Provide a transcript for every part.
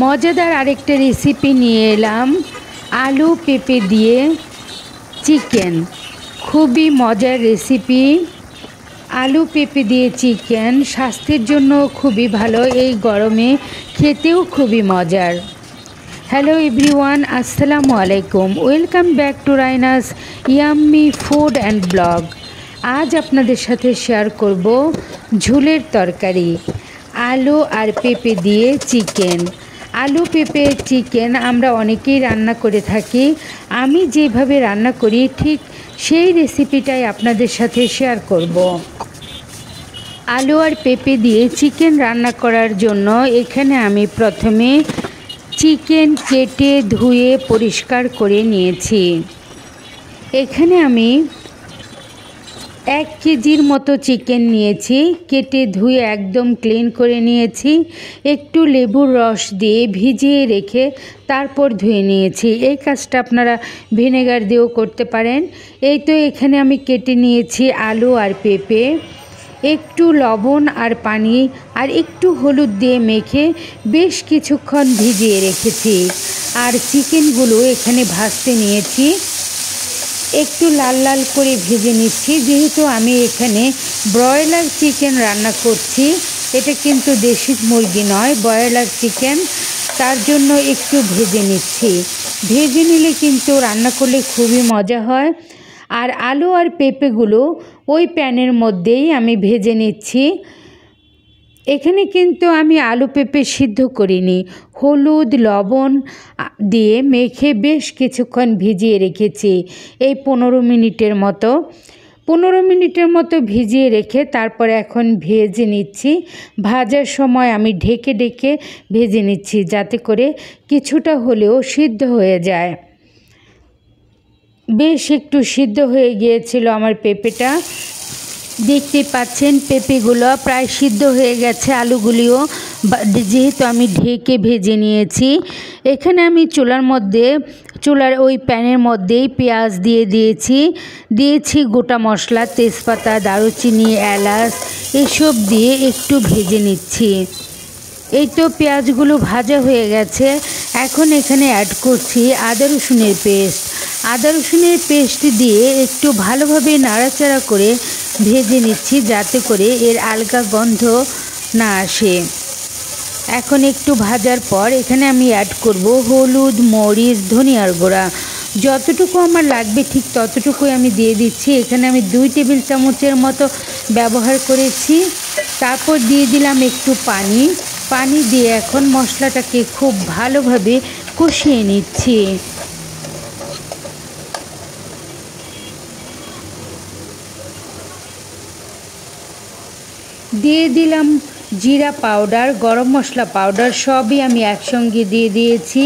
মজাদার আরেকটা রেসিপি নিয়ে এলাম, আলু পেঁপে দিয়ে চিকেন। খুবই মজার রেসিপি। আলু পেঁপে দিয়ে চিকেন স্বাস্থ্যের জন্য খুবই ভালো, এই গরমে খেতেও খুবই মজার। হ্যালো এভরিওয়ান, আসসালামু আলাইকুম। Welcome back to রাইনাস yummy food and blog. আজ আপনাদের সাথে শেয়ার করব ঝোলের তরকারি, আলু আর পেঁপে দিয়ে চিকেন। আলু পেঁপে চিকেন আমরা অনেকেই রান্না করে থাকি। আমি যেভাবে রান্না করি ঠিক সেই রেসিপিটাই আপনাদের সাথে শেয়ার করব। আলু আর পেঁপে দিয়ে চিকেন রান্না করার জন্য এখানে আমি প্রথমে চিকেন কেটে ধুয়ে পরিষ্কার করে নিয়েছি। এখানে আমি 1 কেজির মতো চিকেন নিয়েছি, কেটে ধুয়ে একদম ক্লিন করে নিয়েছি। একটু লেবুর রস দিয়ে ভিজিয়ে রেখে তারপর ধুয়ে নিয়েছি। এই কাজটা আপনারা ভিনেগার দিয়েও করতে পারেন। এই তো এখানে আমি কেটে নিয়েছি আলু আর পেঁপে। একটু লবণ আর পানি আর একটু হলুদ দিয়ে মেখে বেশ কিছুক্ষণ ভিজিয়ে রেখেছি। আর চিকেনগুলো এখানে ভাজতে নিয়েছি, একটু লাল লাল করে ভেজে নিচ্ছি। যেহেতু আমি এখানে ব্রয়লার চিকেন রান্না করছি, এটা কিন্তু দেশি মুরগি নয়, ব্রয়লার চিকেন, তার জন্য একটু ভেজে নিচ্ছি। ভেজে নিলে কিন্তু রান্না করলে খুবই মজা হয়। আর আলু আর পেঁপেগুলো ওই প্যানের মধ্যেই আমি ভেজে নিচ্ছি। এখানে কিন্তু আমি আলু পেঁপে সিদ্ধ করিনি, হলুদ লবণ দিয়ে মেখে বেশ কিছুক্ষণ ভিজিয়ে রেখেছি। এই 15 মিনিটের মতো 15 মিনিটের মতো ভিজিয়ে রেখে তারপরে এখন ভেজে নিচ্ছি। ভাজার সময় আমি ঢেকে ঢেকে ভেজে নিচ্ছি, যাতে করে কিছুটা হলেও সিদ্ধ হয়ে যায়। বেশ একটু সিদ্ধ হয়ে গিয়েছিল আমার পেঁপেটা। দেখতে পাচ্ছেন পেঁপেগুলো প্রায় সিদ্ধ হয়ে গেছে, আলুগুলিও, যেহেতু আমি ঢেকে ভেজে নিয়েছি। এখানে আমি চুলার ওই প্যানের মধ্যেই পেঁয়াজ দিয়েছি গোটা মশলা, তেজপাতা, দারুচিনি, এলাচ এসব দিয়ে একটু ভেজে নিচ্ছি। এই তো পেঁয়াজগুলো ভাজা হয়ে গেছে। এখন এখানে অ্যাড করছি আদা রসুনের পেস্ট। আদা রসুনের পেস্ট দিয়ে একটু ভালোভাবে নাড়াচাড়া করে ভেজে নিচ্ছি, যাতে করে এর আলগা গন্ধ না আসে। এখন একটু ভাজার পর এখানে আমি অ্যাড করব হলুদ, মরিচ, ধনিয়ার গুঁড়া। যতটুকু আমার লাগবে ঠিক ততটুকুই আমি দিয়ে দিচ্ছি। এখানে আমি 2 টেবিল চামচের মতো ব্যবহার করেছি। তারপর দিয়ে দিলাম একটু পানি দিয়ে এখন মশলাটাকে খুব ভালোভাবে কষিয়ে নিচ্ছি। দিয়ে দিলাম জিরা পাউডার, গরম মশলা পাউডার, সবই আমি একসঙ্গে দিয়ে দিয়েছি।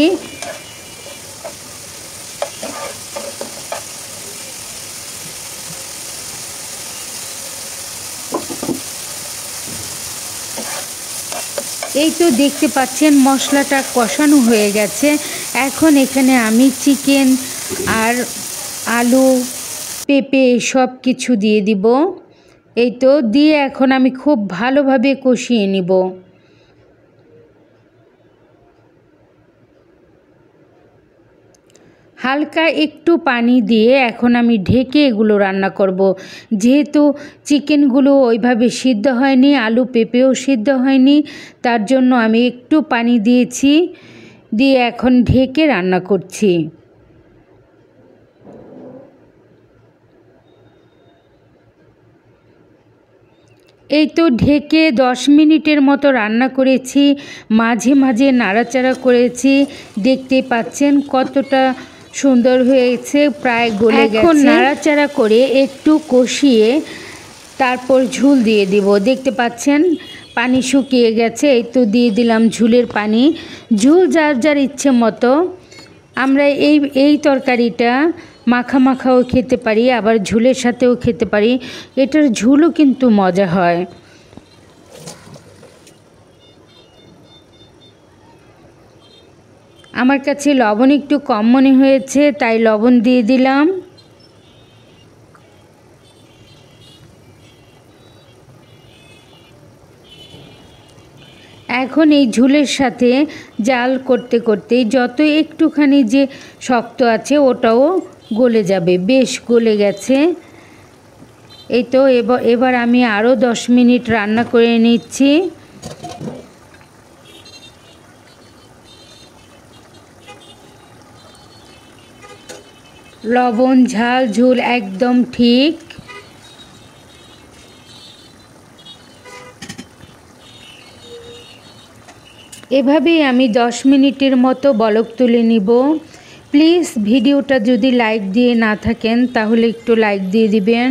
এই তো দেখতে পাচ্ছেন মশলাটা কষানো হয়ে গেছে। এখন এখানে আমি চিকেন আর আলু পেঁপে সব কিছু দিয়ে দিব। এই তো দিয়ে এখন আমি খুব ভালোভাবে কষিয়ে নিব। হালকা একটু পানি দিয়ে এখন আমি ঢেকে এগুলো রান্না করব। যেহেতু চিকেনগুলো ওইভাবে সিদ্ধ হয়নি, আলু পেঁপেও সিদ্ধ হয়নি, তার জন্য আমি একটু পানি দিয়েছি, দিয়ে এখন ঢেকে রান্না করছি। এই তো ঢেকে 10 মিনিটের মতো রান্না করেছি, মাঝে মাঝে নাড়াচাড়া করেছি। দেখতে পাচ্ছেন কতটা সুন্দর হয়েছে, প্রায় গলে গেছে। এখন নাড়াচাড়া করে একটু কষিয়ে তারপর ঝোল দিয়ে দিব। দেখতে পাচ্ছেন পানি শুকিয়ে গেছে। এই তো দিয়ে দিলাম ঝোলের পানি। ঝোল যার যার ইচ্ছে মতো। আমরা এই তরকারিটা মাখা মাখাও খেতে পারি, আবার ঝোলের সাথেও খেতে পারি। এটার ঝোলও কিন্তু মজা হয়। আমার কাছে লবণ একটু কম মনে হয়েছে, তাই লবণ দিয়ে দিলাম। এখন এখন এই ঝোলের সাথে জাল করতে করতে যত একটুখানি যে শক্ত আছে ওটাও গলে যাবে, বেশ গলে গেছে। এই তো এবার আমি আরও 10 মিনিট রান্না করে নিচ্ছি। লবণ ঝাল ঝোল একদম ঠিক। এভাবেই আমি 10 মিনিটের মতো বলক তুলে নিব। প্লিজ ভিডিওটা যদি লাইক দিয়ে না থাকেন তাহলে একটু লাইক দিয়ে দিবেন।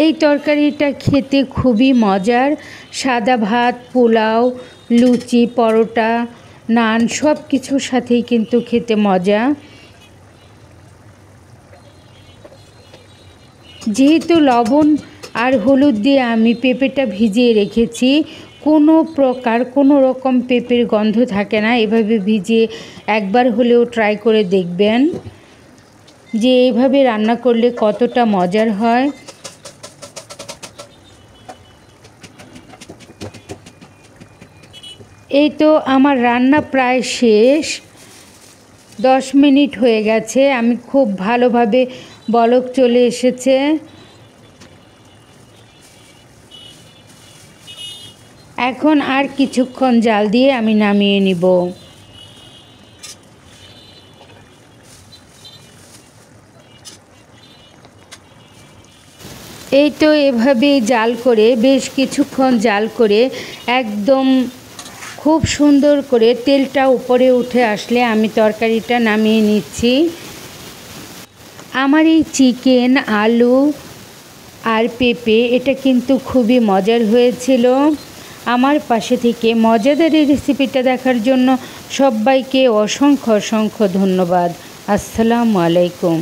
এই তরকারিটা খেতে খুবই মজার। সাদা ভাত, পোলাও, লুচি, পরোটা, নান সব কিছুর সাথেই কিন্তু খেতে মজা। যেহেতু লবণ আর হলুদ দিয়ে আমি পেঁপেটা ভিজিয়ে রেখেছি, কোনো রকম পেঁপের গন্ধ থাকে না। এভাবে ভিজিয়ে একবার হলেও ট্রাই করে দেখবেন যে এইভাবে রান্না করলে কতটা মজার হয়। এই তো আমার রান্না প্রায় শেষ, 10 মিনিট হয়ে গেছে। আমি খুব ভালোভাবে বলক চলে এসেছে। এখন আর কিছুক্ষণ জাল দিয়ে আমি নামিয়ে নিব। এই তো এভাবে জাল করে বেশ কিছুক্ষণ জাল করে একদম খুব সুন্দর করে তেলটা উপরে উঠে আসলে আমি তরকারিটা নামিয়ে নিচ্ছি। আমার এই চিকেন, আলু আর পেঁপে এটা কিন্তু খুবই মজার হয়েছিল। আমার পাশে থেকে মজাদার এই রেসিপিটা দেখার জন্য সবাইকে অসংখ্য ধন্যবাদ। আসসালামু আলাইকুম।